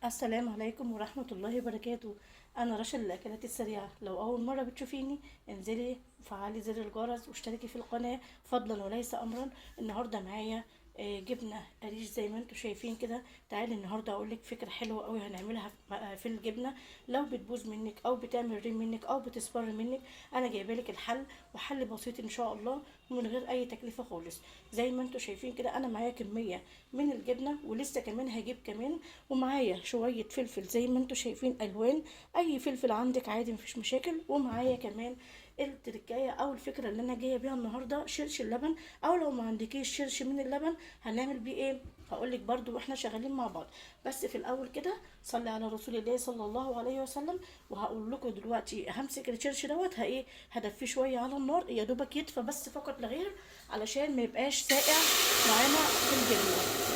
السلام عليكم ورحمة الله وبركاته. أنا رشا الأكلات السريعة. لو أول مرة بتشوفيني انزلي فعلي زر الجرس واشتركي في القناة فضلا وليس أمرا. النهاردة معايا جبنة قريش زي ما انتوا شايفين كده. تعالي النهاردة أقولك فكرة حلوة أوي هنعملها في الجبنة. لو بتبوظ منك أو بتعمل ريم منك أو بتصفر منك، أنا جايبالك الحل، وحل بسيط إن شاء الله ومن غير أي تكلفة خالص. زي ما انتوا شايفين كده أنا معايا كمية من الجبنة ولسه كمان هجيب كمان، ومعايا شوية فلفل زي ما انتوا شايفين الوان، اي فلفل عندك عادي مفيش مشاكل. ومعايا كمان التركايه او الفكره اللي انا جايه بيها النهارده شرش اللبن، او لو ما عندكيش شرش من اللبن هنعمل بيه ايه هقولك برضو واحنا شغالين مع بعض. بس في الاول كده صلي على رسول الله صلى الله عليه وسلم. وهقول لكم دلوقتي همسك الشرش دوت هدفيه شويه على النار يا دوبك يدفى بس فقط لا غير، علشان ما يبقاش ساقع معانا في الجبنه.